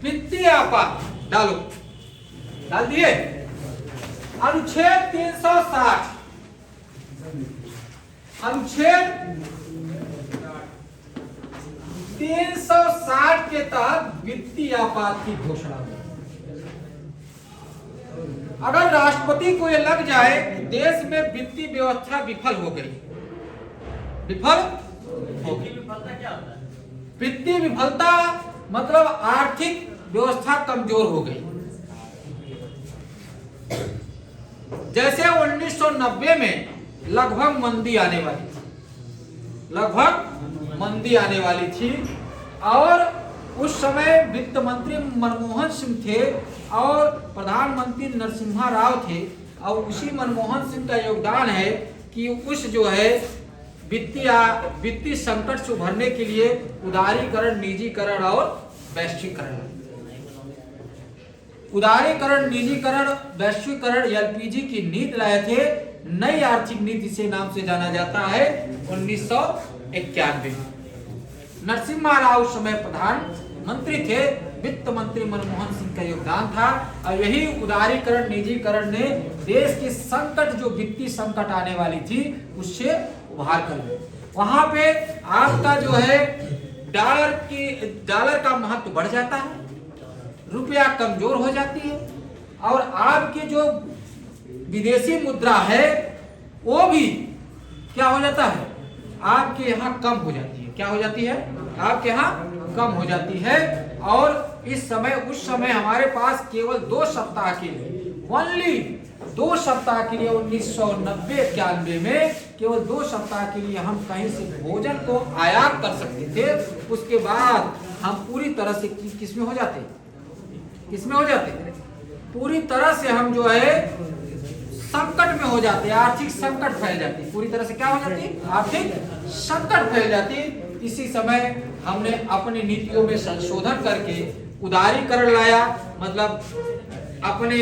वित्तीय आपात डालो, डाल दिए। अनुच्छेद 360, अनुच्छेद 360 के तहत वित्तीय आपात की घोषणा हुई। अगर राष्ट्रपति को यह लग जाए कि देश में वित्तीय व्यवस्था विफल हो गई, विफल होगी। क्या होता है? वित्तीय विफलता मतलब आर्थिक व्यवस्था कमजोर हो गई। जैसे 1990 में लगभग मंदी आने वाली थी, लगभग मंदी आने वाली थी, और उस समय वित्त मंत्री मनमोहन सिंह थे और प्रधानमंत्री नरसिम्हा राव थे, और उसी मनमोहन सिंह का योगदान है कि उस जो है वित्तीय संकट से उभरने के लिए उदारीकरण, निजीकरण और वैश्वीकरण, उदारीकरण, निजीकरण, वैश्वीकरण, एलपीजी की नीति लाए थे। नई आर्थिक नीति से नाम से जाना जाता है 1991। नरसिम्हा राव उस समय प्रधानमंत्री थे, वित्त मंत्री मनमोहन सिंह का योगदान था, और यही उदारीकरण, निजीकरण ने देश की संकट, जो वित्तीय संकट आने वाली थी, उससे उभार कर लिया। वहां पे आपका जो है डॉलर का महत्व बढ़ जाता है, रुपया कमजोर हो जाती है, और आपकी जो विदेशी मुद्रा है वो भी क्या हो जाता है, आपके यहाँ कम हो जाती है। क्या हो जाती है? आपके यहाँ कम हो जाती है। और इस समय, उस समय हमारे पास केवल 2 सप्ताह के लिए, ओनली 2 सप्ताह के लिए 1990-91 में केवल 2 सप्ताह के लिए हम कहीं से भोजन को आयात कर सकते थे। उसके बाद हम पूरी तरह से किसमें हो जाते, किसमें हो जाते, पूरी तरह से हम जो है संकट में हो जाते, आर्थिक संकट फैल जाती, पूरी तरह से क्या हो जाती, आर्थिक संकट फैल जाती। इसी समय हमने अपनी नीतियों में संशोधन करके उदारीकरण लाया, मतलब अपने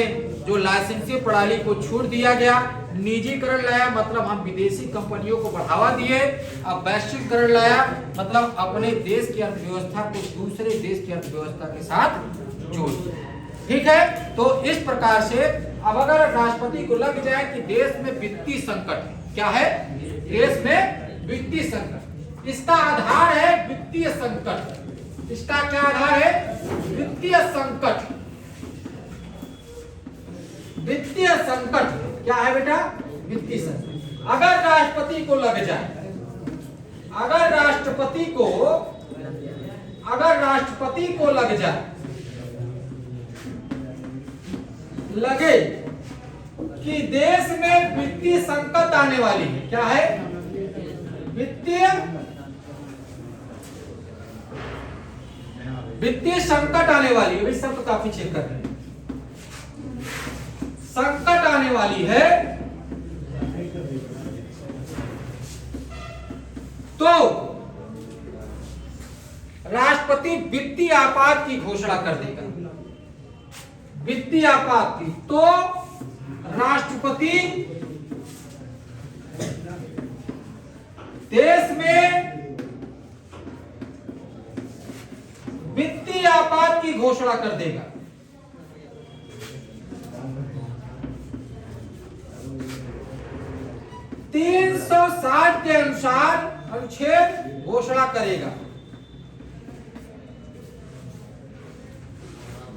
जो लाइसेंसी प्रणाली को छोड़ दिया गया, निजीकरण लाया, मतलब हम विदेशी कंपनियों को बढ़ावा दिए, अब वैश्वीकरण लाया, मतलब अपने देश की अर्थव्यवस्था को दूसरे देश की अर्थव्यवस्था के साथ जोड़ दिया। ठीक है, तो इस प्रकार से अब अगर राष्ट्रपति को लग जाए कि देश में वित्तीय संकट है, क्या है, देश में वित्तीय संकट, इसका आधार है वित्तीय संकट, इसका क्या आधार है, वित्तीय संकट। वित्तीय संकट क्या है बेटा, वित्तीय संकट। अगर राष्ट्रपति को लग जाए, अगर राष्ट्रपति को लग जाए, लगे कि देश में वित्तीय संकट आने वाली है, क्या है, वित्तीय संकट आने वाली है, सब काफी चेक कर रहे हैं, संकट आने वाली है, तो राष्ट्रपति वित्तीय आपात की घोषणा कर देगा। वित्तीय आपात की, तो राष्ट्रपति देश में वित्तीय आपात की घोषणा कर देगा। तीन 360 के अनुसार अनुच्छेद घोषणा करेगा।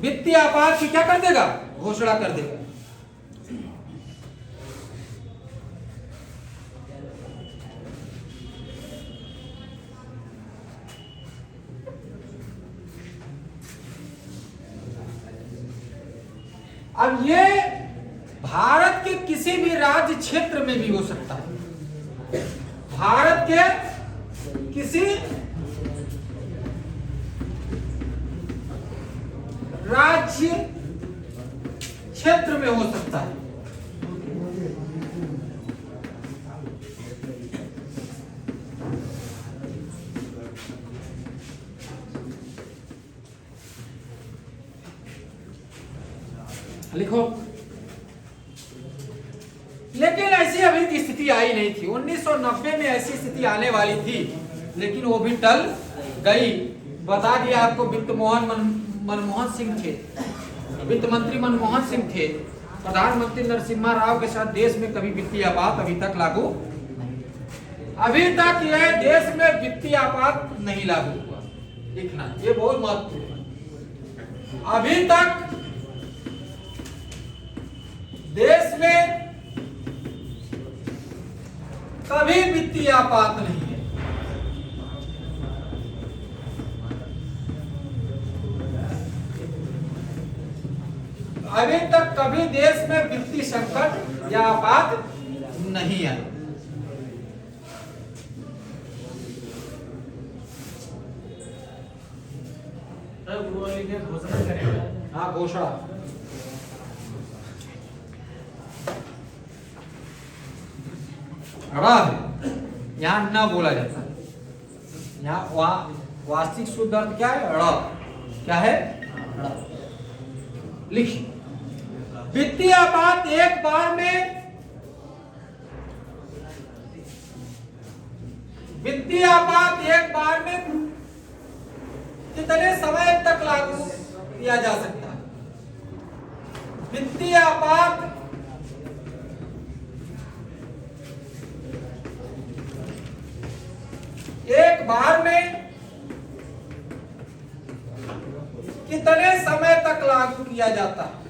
वित्तीय आपात की क्या कर देगा, घोषणा कर देगा। अब ये भारत के किसी भी राज्य क्षेत्र में भी हो सकता है, भारत के किसी राज्य क्षेत्र में हो सकता है। लिखो, लेकिन ऐसी अभी की स्थिति आई नहीं थी। 1990 में ऐसी स्थिति आने वाली थी, लेकिन वो भी टल गई। बता दिया आपको, वित्त मनमोहन सिंह थे, वित्त मंत्री मनमोहन सिंह थे, प्रधानमंत्री नरसिम्हा राव के साथ देश में कभी वित्तीय आपात अभी तक लागू, अभी तक यह देश में वित्तीय आपात नहीं लागू हुआ। लिखना, ये बहुत महत्वपूर्ण है। अभी तक देश में कभी वित्तीय आपात नहीं है। अभी तक कभी देश में वित्तीय संकट या आपात नहीं आई। घोषणा करें। हाँ, घोषणा। यहाँ न बोला जाता है, यहाँ वास्तविक शुद्ध अर्थ क्या है? क्या है? लिखिए, वित्तीय आपात एक बार में, वित्तीय आपात एक बार में कितने समय तक लागू किया जा सकता है? वित्तीय आपात एक बार में कितने समय तक लागू किया जाता है?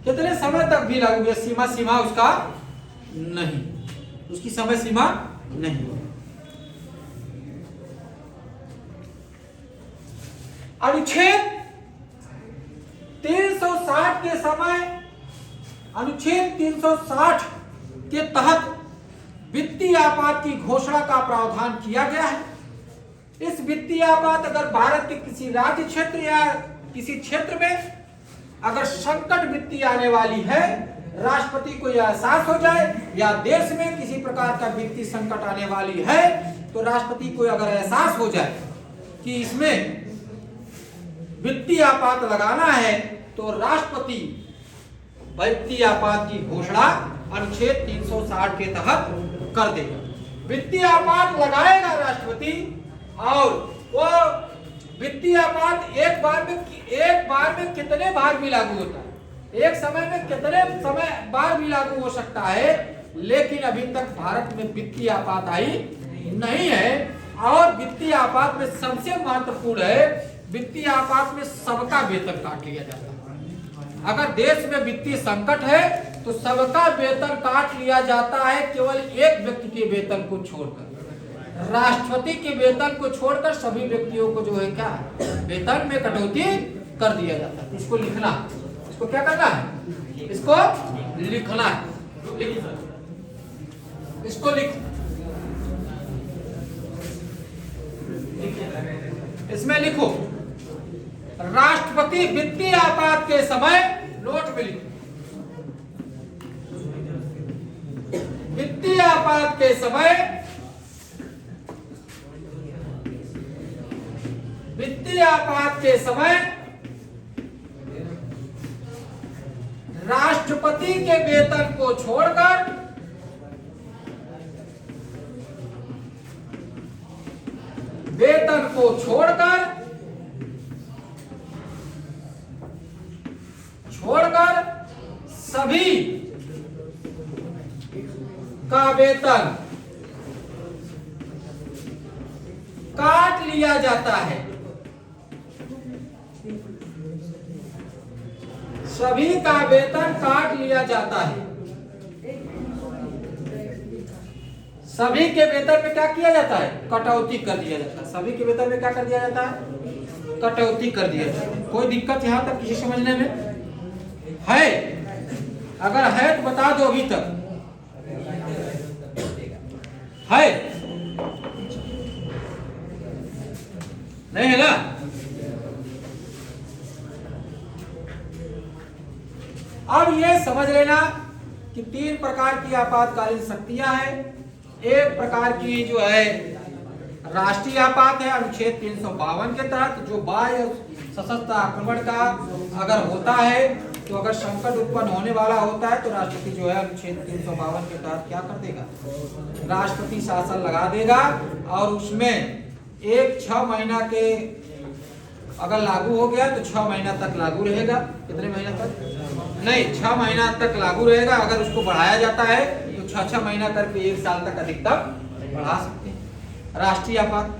कितने समय तक भी लागू किया? सीमा उसका नहीं, उसकी समय सीमा नहीं। अनुच्छेद 360 के समय, अनुच्छेद 360 के तहत वित्तीय आपात की घोषणा का प्रावधान किया गया है। इस वित्तीय आपात अगर भारत के किसी राज्य क्षेत्र या किसी क्षेत्र में अगर संकट वित्तीय आने वाली है, राष्ट्रपति को यह एहसास हो जाए, या देश में किसी प्रकार का वित्तीय संकट आने वाली है, तो राष्ट्रपति को अगर एहसास हो जाए कि इसमें वित्तीय आपात लगाना है, तो राष्ट्रपति वित्तीय आपात की घोषणा अनुच्छेद 360 के तहत कर देगा। वित्तीय आपात लगाएगा राष्ट्रपति, और वो वित्तीय आपात एक बार में कितने बार भी लागू होता है, एक समय में कितने समय बार भी लागू हो सकता है, लेकिन अभी तक भारत में वित्तीय आपात आई नहीं है। और वित्तीय आपात में सबसे महत्वपूर्ण है, वित्तीय आपात में सबका वेतन काट लिया जाता है। अगर देश में वित्तीय संकट है तो सबका वेतन काट लिया जाता है, केवल एक व्यक्ति के वेतन को छोड़कर, राष्ट्रपति के वेतन को छोड़कर सभी व्यक्तियों को जो है क्या वेतन में कटौती कर दिया जाता है। इसको लिखना, इसको क्या करना है? इसको लिखना है। इसको लिख, इसमें लिखो, राष्ट्रपति वित्तीय आपात के समय, नोट में लिखो, वित्तीय आपात के समय, वित्तीय आपात के समय राष्ट्रपति के वेतन को छोड़कर सभी का वेतन काट लिया जाता है। सभी का वेतन काट लिया जाता है। सभी के वेतन में क्या किया जाता है? कटौती कर दिया जाता है। सभी के वेतन में क्या कर दिया जाता है? कटौती कर दिया जाता है। कोई दिक्कत यहां तक किसी समझने में है? अगर है तो बता दो। अभी तक है? नहीं है ना? अब ये समझ लेना कि 3 प्रकार की आपातकालीन शक्तियां हैं। एक प्रकार की जो है राष्ट्रीय आपात है अनुच्छेद 352 के तहत, जो बाह्य सशस्त्र आक्रमण का अगर होता है तो अगर संकट उत्पन्न होने वाला होता है तो राष्ट्रपति जो है अनुच्छेद 352 के तहत क्या कर देगा, राष्ट्रपति शासन लगा देगा। और उसमें एक 6 महीना के अगर लागू हो गया तो 6 महीना तक लागू रहेगा। कितने महीना तक? नहीं, 6 महीना तक लागू रहेगा। अगर उसको बढ़ाया जाता है तो 6 महीना करके 1 साल तक अधिकतम बढ़ा सकते हैं। राष्ट्रीय आपात,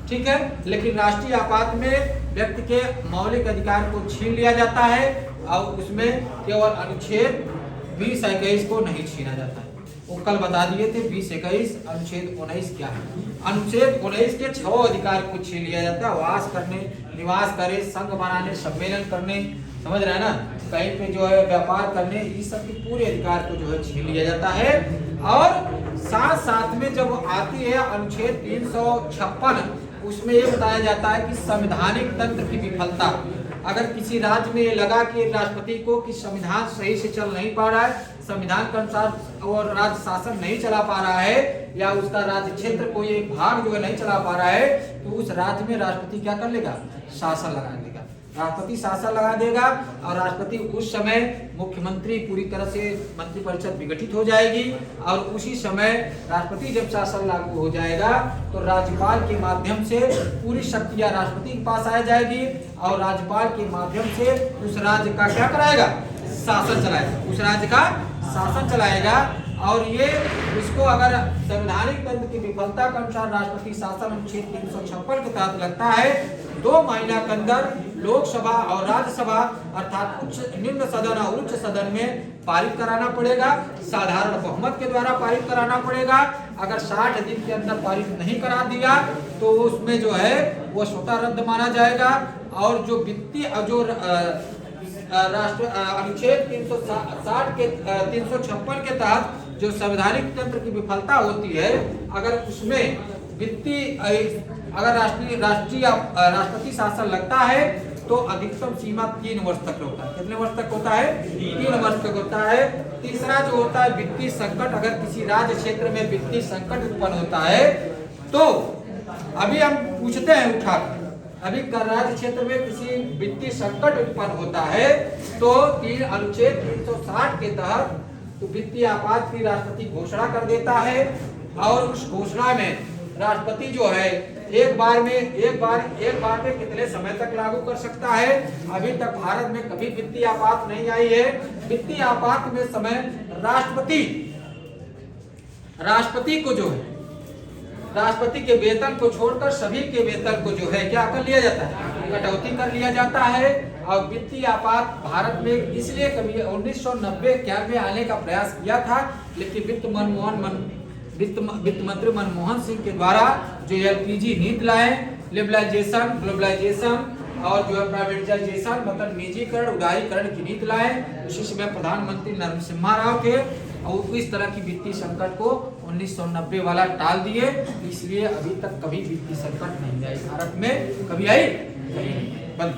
ठीक है। लेकिन राष्ट्रीय आपात में व्यक्ति के मौलिक अधिकार को छीन लिया जाता है और उसमें केवल अनुच्छेद 20-21 को नहीं छीना जाता है। वो कल बता दिए थे 20-21, अनुच्छेद 19 क्या है। अनुच्छेद 19 के 6 अधिकार को छीन लिया जाता है। वास करने, निवास करे, संघ बनाने, सम्मेलन करने, समझ रहे हैं ना, कहीं पे जो है व्यापार करने, इस सब के पूरे अधिकार को जो है छीन लिया जाता है। और साथ साथ में जब आती है अनुच्छेद 356, उसमें ये बताया जाता है कि संवैधानिक तंत्र की विफलता, अगर किसी राज्य में लगा कि राष्ट्रपति को कि संविधान सही से चल नहीं पा रहा है, संविधान के अनुसार और राज्य शासन नहीं चला पा रहा है, या उसका राज्य क्षेत्र कोई एक भाग जो है नहीं चला पा रहा है, तो उस राज्य में राष्ट्रपति क्या कर लेगा, शासन लगा देगा। राष्ट्रपति शासन लगा देगा और राष्ट्रपति उस समय, मुख्यमंत्री पूरी तरह से मंत्रिपरिषद विघटित हो जाएगी और उसी समय राष्ट्रपति जब शासन लागू हो जाएगा तो राज्यपाल के माध्यम से पूरी शक्तियां राष्ट्रपति के पास आ जाएगी और राज्यपाल के माध्यम से उस राज्य का क्या कराएगा, शासन चलाएगा, उस राज्य का शासन चलाएगा। और ये इसको अगर संवैधानिक तंत्र की विफलता के अनुसार राष्ट्रपति शासन अनुच्छेद 356 के तहत लगता है, 2 महीना के अंदर लोकसभा और राज्यसभा अर्थात उच्च, निम्न सदन और उच्च सदन में पारित कराना पड़ेगा, साधारण बहुमत के द्वारा पारित कराना पड़ेगा। अगर 60 दिन के अंदर पारित नहीं करा दिया तो उसमें जो है वो स्वतः रद्द माना जाएगा। और जो वित्तीय जो राष्ट्र अनुच्छेद 360 के 356 के तहत जो संवैधानिक तंत्र की विफलता होती है, अगर उसमें वित्तीय अगर राष्ट्रपति शासन लगता है तो अधिकतम सीमा 3 वर्ष तक होता है। कितने वर्ष तक होता है? 3 वर्ष तक होता है। तीसरा जो होता है वित्तीय संकट, अगर किसी राज्य क्षेत्र में वित्तीय संकट उत्पन्न होता है तो अभी हम पूछते हैं उठाकर, अभी राज्य क्षेत्र में किसी वित्तीय संकट उत्पन्न होता है तो अनुच्छेद 360 के तहत तो वित्तीय आपात की राष्ट्रपति घोषणा कर देता है। और उस घोषणा में राष्ट्रपति जो है एक बार में कितने समय तक लागू कर सकता है। अभी तक भारत में कभी वित्तीय आपात नहीं आई है। वित्तीय आपात में समय राष्ट्रपति को जो है, राष्ट्रपति के वेतन को छोड़कर सभी के वेतन को जो है क्या कर लिया जाता है, कटौती कर लिया जाता है। और वित्तीय आपात भारत में इसलिए कभी 1990 में आने का प्रयास किया था, लेकिन वित्त मंत्री मनमोहन सिंह के द्वारा जो LPG नीति लाए, लिबरलाइजेशन, ग्लोबलाइजेशन और जो है प्राइवेटाइजेशन मतलब निजीकरण, उदारीकरण की नीति लाए, उसी समय प्रधानमंत्री नरसिम्हा राव थे और इस तरह की वित्तीय संकट को 1990 वाला टाल दिए। इसलिए अभी तक कभी वित्तीय संकट नहीं आई भारत में, कभी आई? बंद।